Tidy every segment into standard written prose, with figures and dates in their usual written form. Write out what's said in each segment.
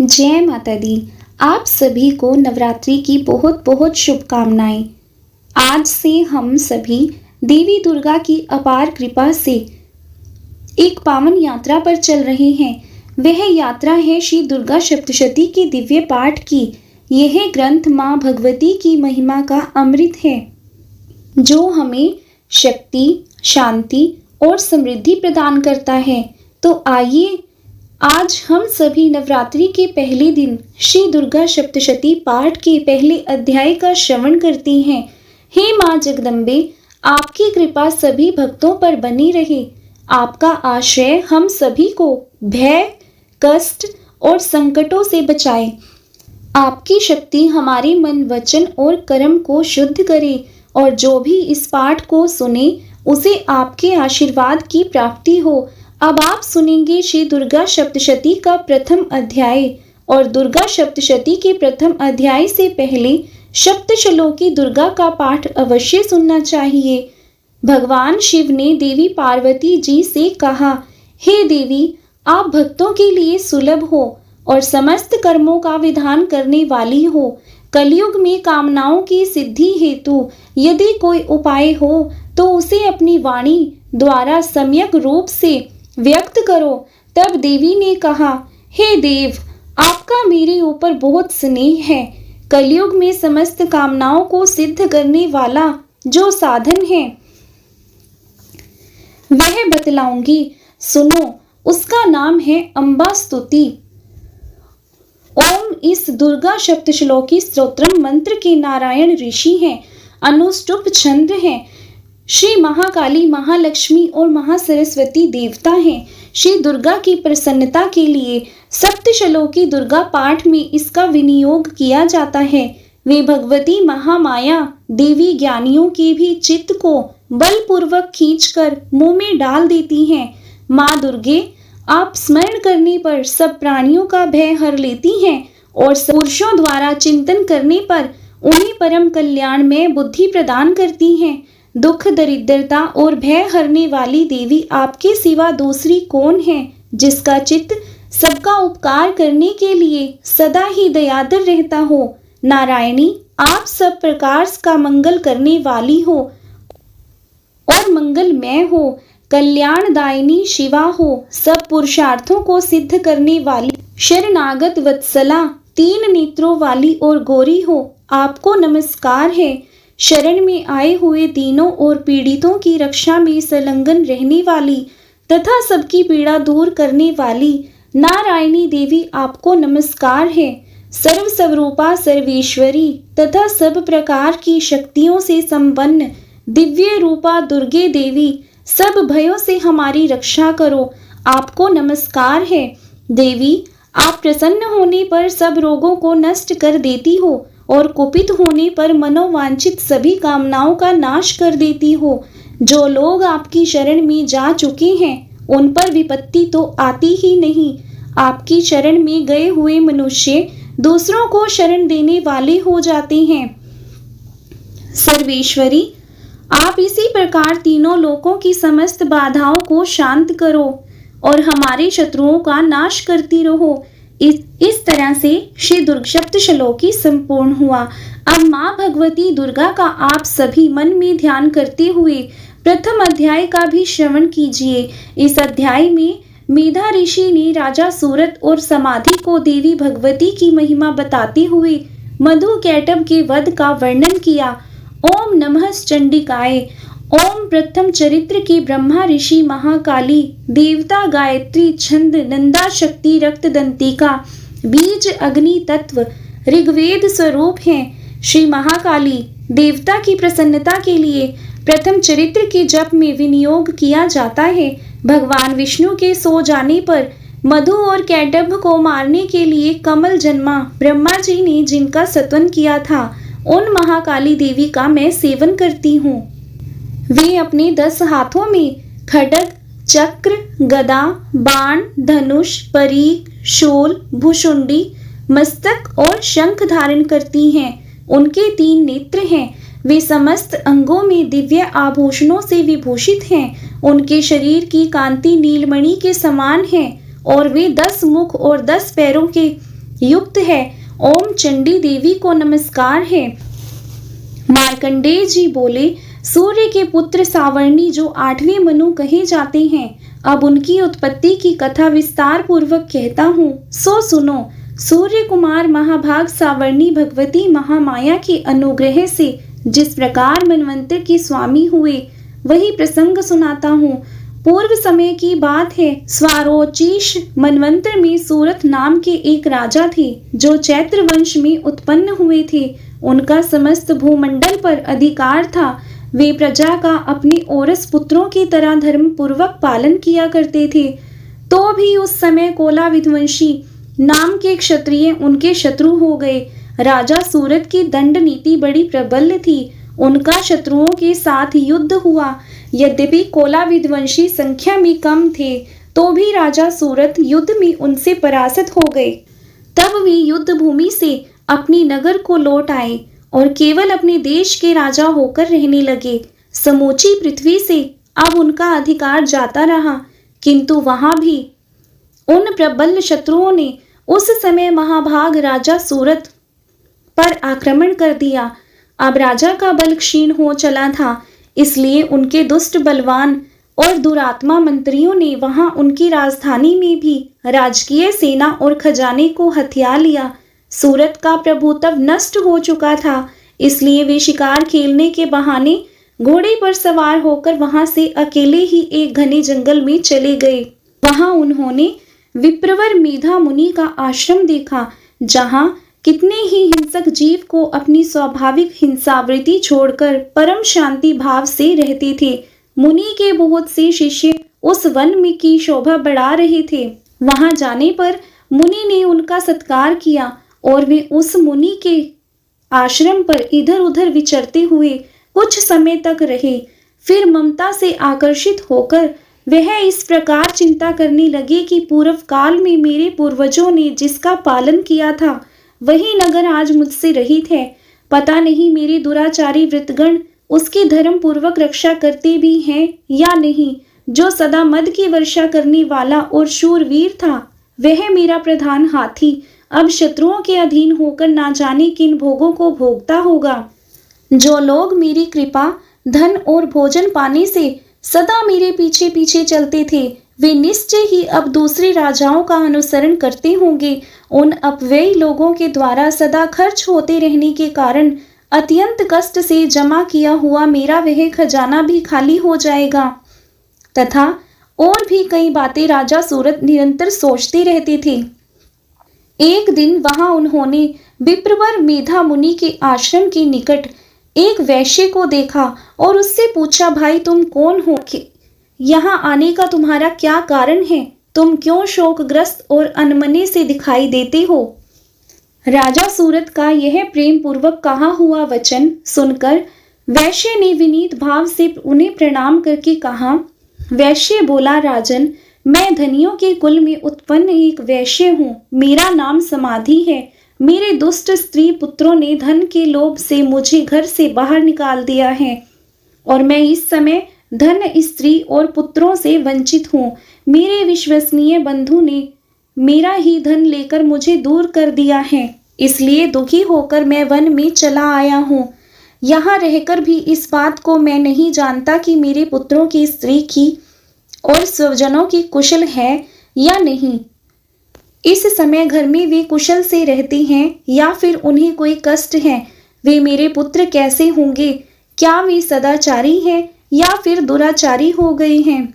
जय माता दी। आप सभी को नवरात्रि की बहुत बहुत शुभकामनाएं। आज से हम सभी देवी दुर्गा की अपार कृपा से एक पावन यात्रा पर चल रहे हैं। वह यात्रा है श्री दुर्गा सप्तशती के दिव्य पाठ की। यह ग्रंथ माँ भगवती की महिमा का अमृत है, जो हमें शक्ति, शांति और समृद्धि प्रदान करता है। तो आइए आज हम सभी नवरात्रि के पहले दिन श्री दुर्गा सप्तशती पाठ के पहले अध्याय का श्रवण करते हैं। हे माँ जगदम्बे, आपकी कृपा सभी भक्तों पर बनी रहे। आपका आश्रय हम सभी को भय, कष्ट और संकटों से बचाए। आपकी शक्ति हमारे मन, वचन और कर्म को शुद्ध करे और जो भी इस पाठ को सुने उसे आपके आशीर्वाद की प्राप्ति हो। अब आप सुनेंगे श्री दुर्गा सप्तशती का प्रथम अध्याय। और दुर्गा सप्तशती के प्रथम अध्याय से पहले सप्तश्लोकी दुर्गा का पाठ अवश्य सुनना चाहिए। भगवान शिव ने देवी पार्वती जी से कहा, हे देवी, आप भक्तों के लिए सुलभ हो और समस्त कर्मों का विधान करने वाली हो। कलयुग में कामनाओं की सिद्धि हेतु यदि कोई उपाय हो तो उसे अपनी वाणी द्वारा सम्यक रूप से व्यक्त करो। तब देवी ने कहा, हे देव, आपका मेरे ऊपर बहुत स्नेह है। कलयुग में समस्त कामनाओं को सिद्ध करने वाला जो साधन है वह बतलाऊंगी, सुनो। उसका नाम है अंबा स्तुति। ओम इस दुर्गा सप्तश्लोकी स्तोत्रम मंत्र के नारायण ऋषि हैं, अनुष्टुप छंद हैं। श्री महाकाली, महालक्ष्मी और महासरस्वती देवता हैं। श्री दुर्गा की प्रसन्नता के लिए सप्तश्लोकी दुर्गा पाठ में इसका विनियोग किया जाता है। वे भगवती महामाया देवी ज्ञानियों के भी चित्त को बलपूर्वक खींचकर मुंह में डाल देती हैं। माँ दुर्गे, आप स्मरण करने पर सब प्राणियों का भय हर लेती हैं और पुरुषों द्वारा चिंतन करने पर उन्हें परम कल्याण में बुद्धि प्रदान करती हैं। दुख, दरिद्रता और भय हरने वाली देवी आपके सिवा दूसरी कौन है, जिसका चित्त सबका उपकार करने के लिए सदा ही दयादर रहता हो। नारायणी, आप सब प्रकार का मंगल करने वाली हो और मंगलमय हो। कल्याणदायिनी शिवा हो, सब पुरुषार्थों को सिद्ध करने वाली शरणागत वत्सला, तीन नेत्रों वाली और गौरी हो। आपको नमस्कार है। शरण में आए हुए दीनों और पीड़ितों की रक्षा में संलग्न रहने वाली तथा सबकी पीड़ा दूर करने वाली नारायणी देवी, आपको नमस्कार है। सर्व स्वरूपा, सर्वेश्वरी तथा सब प्रकार की शक्तियों से संपन्न दिव्य रूपा दुर्गे देवी, सब भयों से हमारी रक्षा करो। आपको नमस्कार है। देवी, आप प्रसन्न होने पर सब रोगों को नष्ट कर देती हो और कुपित होने पर मनोवांछित सभी कामनाओं का नाश कर देती हो। जो लोग आपकी शरण में जा चुके हैं उन पर विपत्ति तो आती ही नहीं। आपकी शरण में गए हुए मनुष्य दूसरों को शरण देने वाले हो जाते हैं। सर्वेश्वरी, आप इसी प्रकार तीनों लोकों की समस्त बाधाओं को शांत करो और हमारे शत्रुओं का नाश करती रहो। इस तरह से श्री दुर्गा सप्तश्लोकी संपूर्ण हुआ। अब माँ भगवती दुर्गा का आप सभी मन में ध्यान करते हुए प्रथम अध्याय का भी श्रवण कीजिए। इस अध्याय में मेधा ऋषि ने राजा सूरत और समाधि को देवी भगवती की महिमा बताते हुए मधु कैटभ के वध का वर्णन किया। ओम नमः चंडिकाय। ओम प्रथम चरित्र के ब्रह्मा ऋषि महाकाली देवता गायत्री छंद नंदा शक्ति रक्त दंतिका बीज अग्नि तत्व ऋग्वेद स्वरूप हैं। श्री महाकाली देवता की प्रसन्नता के लिए प्रथम चरित्र के जप में विनियोग किया जाता है। भगवान विष्णु के सो जाने पर मधु और कैटभ को मारने के लिए कमल जन्मा ब्रह्मा जी ने जिनका स्तवन किया था, उन महाकाली देवी का मैं सेवन करती हूँ। वे अपने 10 हाथों में खड्ग, चक्र, गदा, बाण, धनुष, परीक, शूल, भुशुंडी, मस्तक और शंख धारण करती हैं। उनके 3 नेत्र हैं। वे समस्त अंगों में दिव्य आभूषणों से विभूषित हैं। उनके शरीर की कांति नीलमणि के समान है और वे 10 मुख और 10 पैरों के युक्त है। ओम चंडी देवी को नमस्कार है। मार्कंडेय जी बोले, सूर्य के पुत्र सावर्णी जो 8वें मनु कहे जाते हैं, अब उनकी उत्पत्ति की कथा विस्तार पूर्वक कहता हूँ, सो सुनो। सूर्य कुमार महाभाग सावर्णी भगवती महामाया के अनुग्रह से जिस प्रकार मनवंतर के स्वामी हुए, वही प्रसंग सुनाता हूँ। पूर्व समय की बात है। स्वारोचिष मनवंतर में सूरत नाम के एक राजा थे, जो चैत्र वंश में उत्पन्न हुए थे। उनका समस्त भूमंडल पर अधिकार था। वे प्रजा का अपने औरस पुत्रों की तरह धर्म पूर्वक पालन किया करते थे। तो भी उस समय कोला विध्वंसी नाम के क्षत्रिय उनके शत्रु हो गए। राजा सूरत की दंड नीति बड़ी प्रबल थी। उनका शत्रुओं के साथ युद्ध हुआ। यद्यपि कोला विध्वंसी संख्या में कम थे, तो भी राजा सूरत युद्ध में उनसे पराजित हो गए। तब वे युद्ध भूमि से अपनी नगर को लौट आए और केवल अपने देश के राजा होकर रहने लगे। समूची पृथ्वी से अब उनका अधिकार जाता रहा, किंतु वहां भी उन प्रबल शत्रुओं ने उस समय महाभाग राजा सूरत पर आक्रमण कर दिया। अब राजा का बल क्षीण हो चला था, इसलिए उनके दुष्ट बलवान और दुरात्मा मंत्रियों ने वहां उनकी राजधानी में भी राजकीय सेना और खजाने को हथिया लिया। सूरत का प्रभु तब नष्ट हो चुका था, इसलिए वे शिकार खेलने के बहाने घोड़े पर सवार होकर वहां से अकेले ही एक घने जंगल में चले गए। वहां उन्होंने विप्रवर मेधा मुनि का आश्रम देखा, जहां कितने ही हिंसक जीव को अपनी स्वाभाविक हिंसावृत्ति छोड़कर परम शांति भाव से रहते थे। मुनि के बहुत से शिष्य उस वन में की शोभा बढ़ा रहे थे। वहां जाने पर मुनि ने उनका सत्कार किया और वे उस मुनि के आश्रम पर इधर उधर विचरते हुए कुछ समय तक रहे। फिर ममता से आकर्षित होकर वह इस प्रकार चिंता करने लगे कि पूर्व काल में मेरे पूर्वजों ने जिसका पालन किया था, वही नगर आज मुझसे रहित है। पता नहीं मेरे दुराचारी वृतगण उसकी धर्म पूर्वक रक्षा करते भी हैं या नहीं। जो सदा मद की वर्षा करने वाला और शूरवीर था, वह मेरा प्रधान हाथी अब शत्रुओं के अधीन होकर ना जाने किन भोगों को भोगता होगा। जो लोग मेरी कृपा, धन और भोजन पाने से सदा मेरे पीछे पीछे चलते थे, वे निश्चय ही अब दूसरे राजाओं का अनुसरण करते होंगे। उन अपव्ययी लोगों के द्वारा सदा खर्च होते रहने के कारण अत्यंत कष्ट से जमा किया हुआ मेरा वह खजाना भी खाली हो जाएगा। तथा और भी कई बातें राजा सूरत निरंतर सोचते रहते थे। एक दिन वहां उन्होंने विप्रवर मेधा मुनि के आश्रम के निकट एक वैश्य को देखा और उससे पूछा, भाई तुम कौन हो? यहाँ आने का तुम्हारा क्या कारण है? तुम क्यों शोकग्रस्त और अनमने से दिखाई देते हो? राजा सूरत का यह प्रेम पूर्वक कहा हुआ वचन सुनकर वैश्य ने विनीत भाव से उन्हें प्रणाम करके कहा। वैश्य बोला, राजन, मैं धनियों के कुल में उत्पन्न एक वैश्य हूँ। मेरा नाम समाधि है। मेरे दुष्ट स्त्री पुत्रों ने धन के लोभ से मुझे घर से बाहर निकाल दिया है और मैं इस समय धन, स्त्री और पुत्रों से वंचित हूँ। मेरे विश्वसनीय बंधु ने मेरा ही धन लेकर मुझे दूर कर दिया है, इसलिए दुखी होकर मैं वन में चला आया हूँ। यहाँ रहकर भी इस बात को मैं नहीं जानता कि मेरे पुत्रों की, स्त्री की और स्वजनों की कुशल है या नहीं। इस समय घर में वे कुशल से रहते हैं या फिर उन्हें कोई कष्ट है। वे मेरे पुत्र कैसे होंगे? क्या वे सदाचारी हैं या फिर दुराचारी हो गए हैं?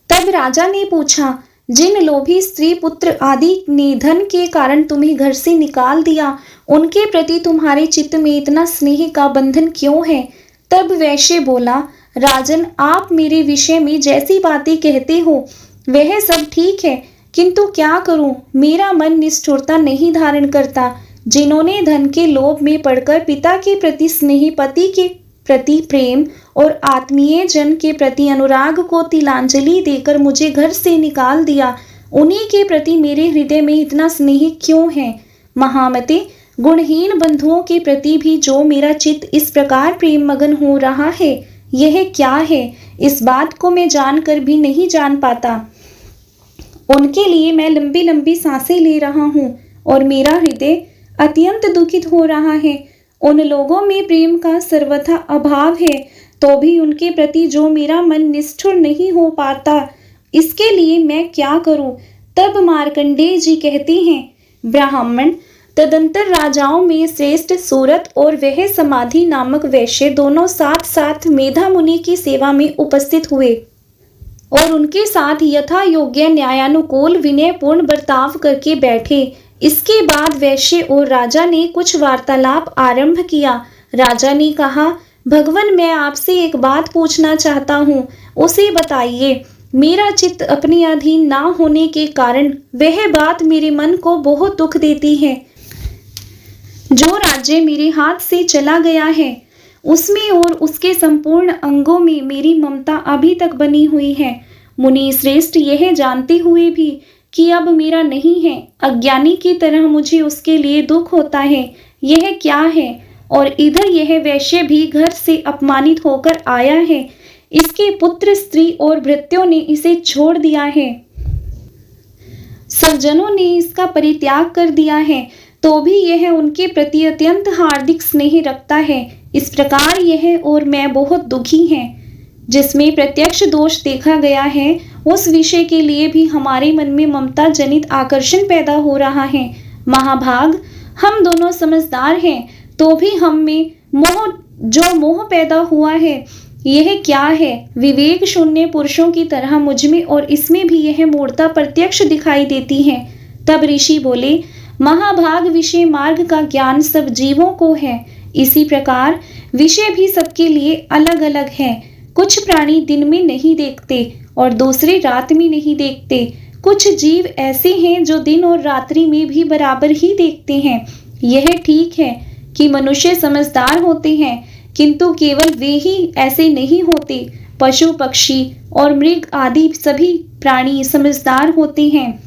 तब राजा ने पूछा, जिन लोभी स्त्री पुत्र आदि ने धन के कारण तुम्हें घर से निकाल दिया, उनके प्रति तुम्हारे चित्त में इतना स्नेह का बंधन क्यों है? तब वैश्य बोला, राजन, आप मेरे विषय में जैसी बातें कहते हो वह सब ठीक है, किंतु क्या करूं, मेरा मन निष्ठुरता नहीं धारण करता। जिन्होंने धन के लोभ में पड़कर पिता के प्रति स्नेह, पति के प्रति प्रेम और आत्मीय जन के प्रति अनुराग को तिलांजलि देकर मुझे घर से निकाल दिया, उन्हीं के प्रति मेरे हृदय में इतना स्नेह क्यों है? महामते, गुणहीन बंधुओं के प्रति भी जो मेरा चित्त इस प्रकार प्रेम मगन हो रहा है, यह क्या है? इस बात को मैं जानकर भी नहीं जान पाता। उनके लिए मैं लंबी लंबी सांसें ले रहा हूँ और मेरा हृदय अत्यंत दुखित हो रहा है। उन लोगों में प्रेम का सर्वथा अभाव है, तो भी उनके प्रति जो मेरा मन निष्ठुर नहीं हो पाता, इसके लिए मैं क्या करूं? तब मार्कंडेय जी कहते हैं, ब्राह्मण, तदंतर राजाओं में श्रेष्ठ सूरत और वह समाधि नामक वैश्य दोनों साथ साथ मेधा मुनि की सेवा में उपस्थित हुए और उनके साथ यथा योग्य न्यायानुकूल विनयपूर्ण बर्ताव करके बैठे। इसके बाद वैश्य और राजा ने कुछ वार्तालाप आरंभ किया। राजा ने कहा, भगवान, मैं आपसे एक बात पूछना चाहता हूँ, उसे बताइए। मेरा चित्त अपने अधीन ना होने के कारण वह बात मेरे मन को बहुत दुख देती है। जो राज्य मेरे हाथ से चला गया है, उसमें और उसके संपूर्ण अंगों में मेरी ममता अभी तक बनी हुई है। मुनि श्रेष्ठ, यह जानते हुए भी कि अब मेरा नहीं है, अज्ञानी की तरह मुझे उसके लिए दुख होता है। यह क्या है? और इधर यह वैश्य भी घर से अपमानित होकर आया है। इसके पुत्र, स्त्री और भृत्यों ने इसे छोड़ दिया है। सज्जनों ने इसका परित्याग कर दिया है, तो भी यह उनके प्रति अत्यंत हार्दिक स्नेह रखता है। इस प्रकार यह और मैं बहुत दुखी हैं। जिसमें प्रत्यक्ष दोष देखा गया है, उस विषय के लिए भी हमारे मन में ममता जनित आकर्षण पैदा हो रहा है। महाभाग, हम दोनों समझदार हैं, तो भी हम में मोह पैदा हुआ है, यह क्या है? विवेक शून्य पुरुषों की तरह मुझ में और इसमें भी यह मूर्ता प्रत्यक्ष दिखाई देती है। तब ऋषि बोले, महाभाग, विषय मार्ग का ज्ञान सब जीवों को है। इसी प्रकार विषय भी सबके लिए अलग अलग है। कुछ प्राणी दिन में नहीं देखते और दूसरे रात में नहीं देखते। कुछ जीव ऐसे हैं जो दिन और रात्रि में भी बराबर ही देखते हैं। यह ठीक है कि मनुष्य समझदार होते हैं, किंतु केवल वे ही ऐसे नहीं होते। पशु, पक्षी और मृग आदि सभी प्राणी समझदार होते हैं।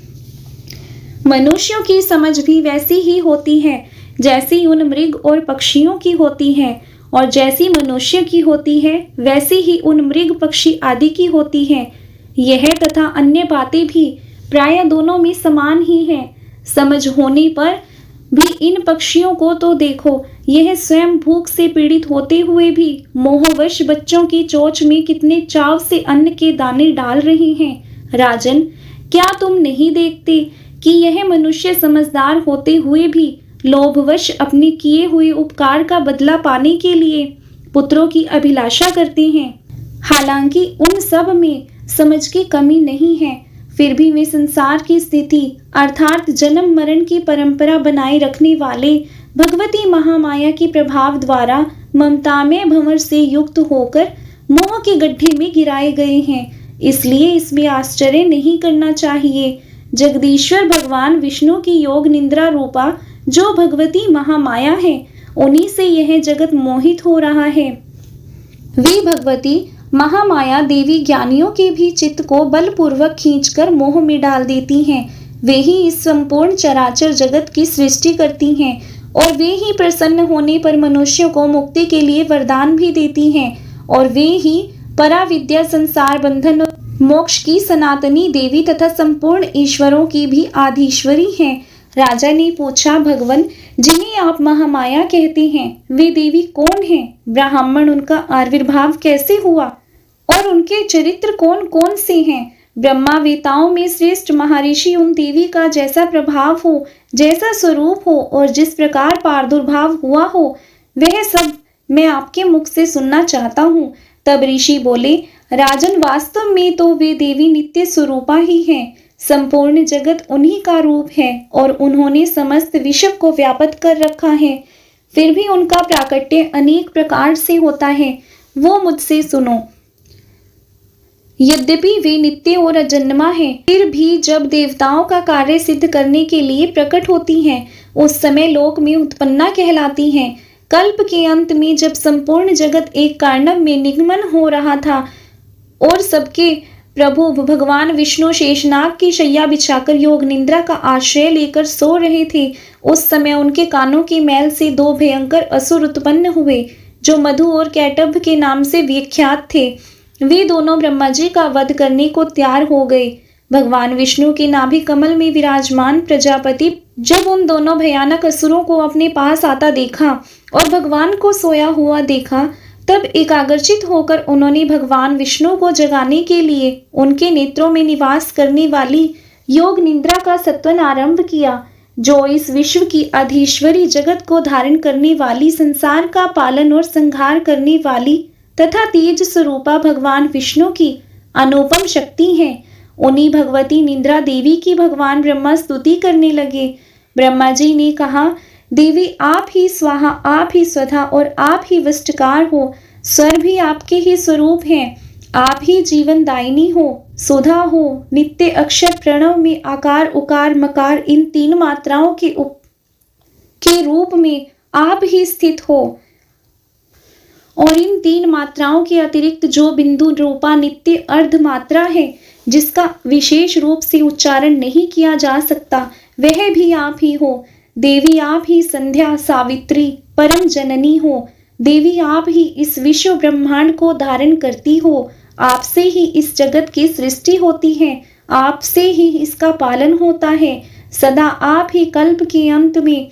मनुष्यों की समझ भी वैसी ही होती है जैसी उन मृग और पक्षियों की होती है, और जैसी मनुष्य की होती है वैसी ही उन मृग, पक्षी आदि की होती है। यह तथा अन्य बातें भी प्राय दोनों में समान ही हैं। समझ होने पर भी इन पक्षियों को तो देखो, यह स्वयं भूख से पीड़ित होते हुए भी मोहवश बच्चों की चोंच में कितने चाव से अन्न के दाने डाल रहे हैं। राजन, क्या तुम नहीं देखते कि यह मनुष्य समझदार होते हुए भी लोभवश अपने किए हुए उपकार का बदला पाने के लिए पुत्रों की अभिलाषा करते हैं? हालांकि उन सब में समझ की कमी नहीं है, फिर भी वे संसार की स्थिति अर्थात जन्म मरण की परंपरा बनाए रखने वाले भगवती महामाया के प्रभाव द्वारा ममता में भंवर से युक्त होकर मोह के गड्ढे में गिराए गए हैं। इसलिए इसमें आश्चर्य नहीं करना चाहिए। जगदीश्वर भगवान विष्णु की योग निंद्रा रूपा जो भगवती महामाया है, उन्हीं से यह जगत मोहित हो रहा है। वे भगवती महामाया देवी ज्ञानियों के भी चित्त को बलपूर्वक खींचकर मोह में डाल देती हैं। वे ही इस संपूर्ण चराचर जगत की सृष्टि करती हैं और वे ही प्रसन्न होने पर मनुष्यों को मुक्ति के लिए वरदान भी देती हैं, और वे ही पराविद्या, संसार बंधन, मोक्ष की सनातनी देवी तथा संपूर्ण ईश्वरों की भी आधीश्वरी हैं। राजा ने पूछा, भगवान, जिन्हें आप महामाया कहते हैं, वे देवी कौन हैं? ब्राह्मण, उनका आविर्भाव कैसे हुआ और उनके चरित्र कौन कौन से हैं? ब्रह्मावेताओं में श्रेष्ठ महर्षि उन देवी का जैसा प्रभाव हो, जैसा स्वरूप हो और जिस प्रकार प्रादुर्भाव हुआ हो, वह सब मैं आपके मुख से सुनना चाहता हूँ। तब ऋषि बोले, राजन, वास्तव में तो वे देवी नित्य स्वरूपा ही हैं। संपूर्ण जगत उन्हीं का रूप है और उन्होंने समस्त विश्व को व्याप्त कर रखा है। फिर भी उनका प्राकट्य अनेक प्रकार से होता है, वो मुझसे सुनो। यद्यपि वे नित्य और अजन्मा हैं, फिर भी जब देवताओं का कार्य सिद्ध करने के लिए प्रकट होती हैं, उस समय लोक में उत्पन्ना कहलाती हैं। कल्प के अंत में जब संपूर्ण जगत एक कार्णव में निगमन हो रहा था और सबके प्रभु भगवान विष्णु शेषनाग की शैया बिछाकर योग निंद्रा का आश्रय लेकर सो रहे थे, उस समय उनके कानों के मैल से दो भयंकर असुर उत्पन्न हुए, जो मधु और कैटभ के नाम से विख्यात थे। वे दोनों ब्रह्मा जी का वध करने को तैयार हो गए। भगवान विष्णु के नाभि कमल में विराजमान प्रजापति जब उन दोनों भयानक असुरों को अपने पास आता देखा और भगवान को सोया हुआ देखा, तब एकाग्रचित होकर उन्होंने भगवान विष्णु को जगाने के लिए उनके नेत्रों में निवास करने वाली योग निद्रा का सत्वन आरंभ किया, जो इस विश्व की अधीश्वरी, जगत को धारण करने वाली, संसार का पालन और संहार करने वाली तथा तेज स्वरूपा भगवान विष्णु की अनुपम शक्ति है। उन्हीं भगवती निद्रा देवी की भगवान ब्रह्मा स्तुति करने लगे। ब्रह्मा जी ने कहा, देवी आप ही स्वाहा, आप ही स्वधा और आप ही विष्टकार हो। स्वर भी आपके ही स्वरूप हैं। आप ही जीवन दायिनी हो, सुधा हो, नित्य अक्षर प्रणव में आकार उकार मकार इन तीन मात्राओं के रूप में आप ही स्थित हो। और इन तीन मात्राओं के अतिरिक्त जो बिंदु रूपा नित्य अर्ध मात्रा है, जिसका विशेष रूप से उच्चारण नहीं किया जा सकता, वह भी आप ही हो। देवी आप ही संध्या, सावित्री, परम जननी हो। देवी आप ही इस विश्व ब्रह्मांड को धारण करती हो। आपसे ही इस जगत की सृष्टि होती है, आपसे ही इसका पालन होता है। सदा आप ही कल्प के अंत में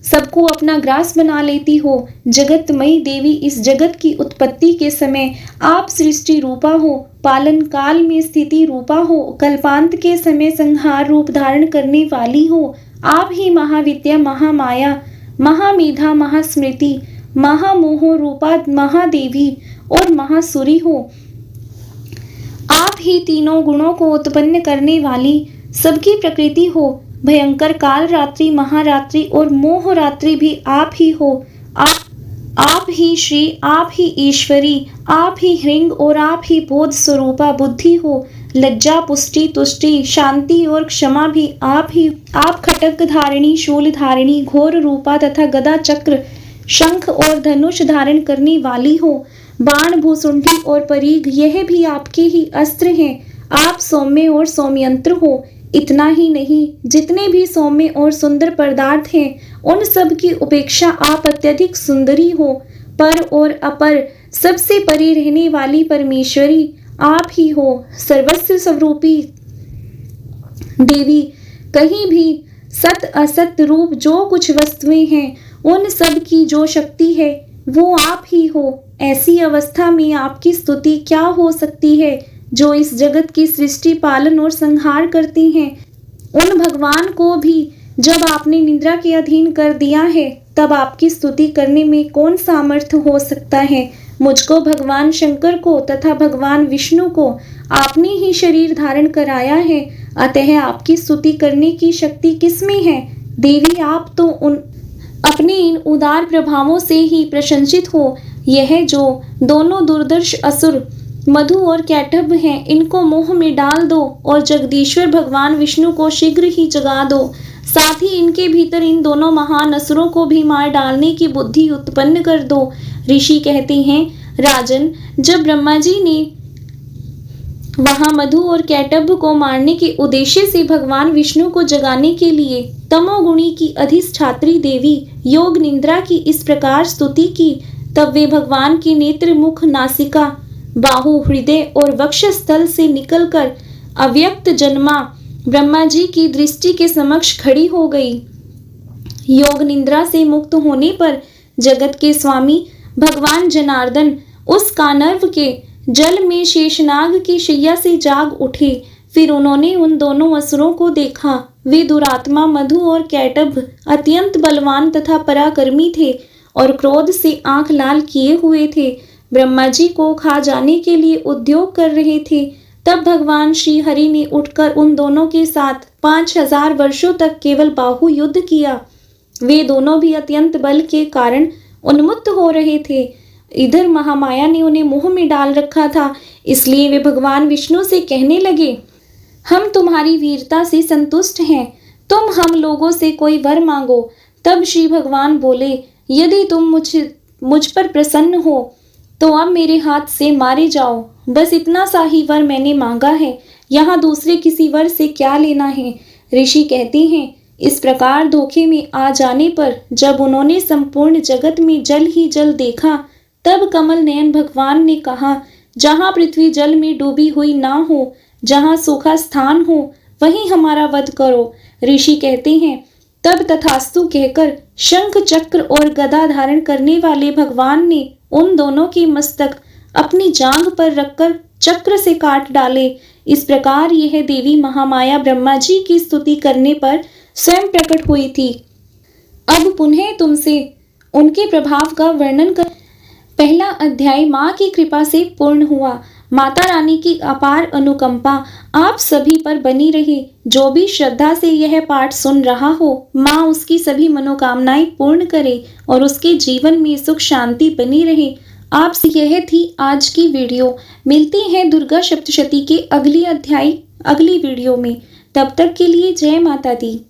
सबको अपना ग्रास बना लेती हो। जगतमयी देवी, इस जगत की उत्पत्ति के समय आप सृष्टि रूपा हो, पालन काल में स्थिति रूपा हो, कल्पांत के समय संहार रूप धारण करने वाली हो। आप ही महाविद्या, महामाया, महामेधा, महास्मृति, महामोह रूपा महादेवी और महासुरी हो। आप ही तीनों गुणों को उत्पन्न करने वाली सबकी प्रकृति हो। भयंकर काल रात्रि, महारात्रि और मोह रात्रि भी आप ही हो। आप ही श्री, आप ही ईश्वरी, आप ही ह्रीं और आप ही बोध स्वरूपा बुद्धि हो। लज्जा, पुष्टि, तुष्टि, शांति और क्षमा भी आप ही। आप खटक धारिणी, शूल धारिणी, घोर रूपा तथा गदा, चक्र, शंख और धनुष धारण करने वाली हो। बाण, भूसुंडी और परीघ, यह भी आपके ही अस्त्र हैं। आप सौम्य और सौम्यंत्र हो। इतना ही नहीं, जितने भी सौम्य और सुंदर पदार्थ हैं, उन सब की उपेक्षा आप अत्यधिक सुंदरी हो। पर और अपर, सबसे परे रहने वाली परमेश्वरी आप ही हो। सर्वस्व स्वरूपी देवी, कहीं भी सत असत रूप जो कुछ वस्तुएं हैं, उन सब की जो शक्ति है, वो आप ही हो। ऐसी अवस्था में आपकी स्तुति क्या हो सकती है, जो इस जगत की सृष्टि, पालन और संहार करती हैं। उन भगवान को भी जब आपने निद्रा के अधीन कर दिया है, तब आपकी स्तुति करने में कौन सामर्थ्य हो सकता है। मुझको, भगवान शंकर को तथा भगवान विष्णु को आपने ही शरीर धारण कराया है, अतः आपकी स्तुति करने की शक्ति किसमें है। देवी, आप तो अपने इन उदार प्रभावों से ही प्रशंसित हो। यह जो दोनों दुर्दर्श असुर मधु और कैटभ हैं, इनको मोह में डाल दो और जगदीश्वर भगवान विष्णु को शीघ्र ही जगा दो। साथ ही इनके भीतर इन दोनों महान असुरों को भी मार डालने की बुद्धि उत्पन्न कर दो। ऋषि कहते हैं, राजन, जब ब्रह्मा जी ने वहां मधु और कैटभ को मारने के उद्देश्य से भगवान विष्णु को जगाने के लिए तमोगुणी की अधिष्ठात्री देवी योग निद्रा की इस प्रकार स्तुति की, तब वे भगवान के नेत्र, मुख, नासिका, बाहु, हृदय और वक्षस्थल से निकलकर अव्यक्त जन्मा ब्रह्मा जी की दृष्टि के समक्ष खड़ी हो गई। योग निद्रा से मुक्त होने पर जगत के स्वामी भगवान जनार्दन उस कानर्व के जल में शेषनाग की शैया से जाग उठे। फिर उन्होंने उन दोनों असुरों को देखा। वे दुरात्मा मधु और कैटभ अत्यंत बलवान तथा पराक्रमी थे और क्रोध से आंख लाल किए हुए थे। ब्रह्मा जी को खा जाने के लिए उद्योग कर रहे थे। तब भगवान श्री हरि ने उठकर उन दोनों के साथ 5000 वर्षों तक केवल बाहु युद्ध किया। वे दोनों भी अत्यंत बल के कारण उन्मुक्त हो रहे थे। इधर महामाया ने उन्हें मोह में डाल रखा था, इसलिए वे भगवान विष्णु से कहने लगे, हम तुम्हारी वीरता से संतुष्ट हैं, तुम हम लोगों से कोई वर मांगो। तब श्री भगवान बोले, यदि तुम मुझ पर प्रसन्न हो तो अब मेरे हाथ से मारे जाओ। बस इतना सा ही वर मैंने मांगा है, यहाँ दूसरे किसी वर से क्या लेना है। ऋषि कहते हैं, इस प्रकार धोखे में आ जाने पर जब उन्होंने संपूर्ण जगत में जल ही जल देखा, तब कमल नयन भगवान ने कहा, जहाँ पृथ्वी जल में डूबी हुई ना हो, जहाँ सूखा स्थान हो वहीं हमारा वध करो। ऋषि कहते हैं, तब तथास्तु कहकर शंख चक्र और गदा धारण करने वाले भगवान ने उन दोनों के मस्तक अपनी जांघ पर रखकर चक्र से काट डाले। इस प्रकार यह देवी महामाया ब्रह्मा जी की स्तुति करने पर स्वयं प्रकट हुई थी। अब पुनः तुमसे उनके प्रभाव का वर्णन कर। पहला अध्याय माँ की कृपा से पूर्ण हुआ। माता रानी की अपार अनुकंपा आप सभी पर बनी रहे। जो भी श्रद्धा से यह पाठ सुन रहा हो, माँ उसकी सभी मनोकामनाएं पूर्ण करे और उसके जीवन में सुख शांति बनी रहे। आपसे यह थी आज की वीडियो। मिलती हैं दुर्गा सप्तशती के अगली अध्याय अगली वीडियो में। तब तक के लिए जय माता दी।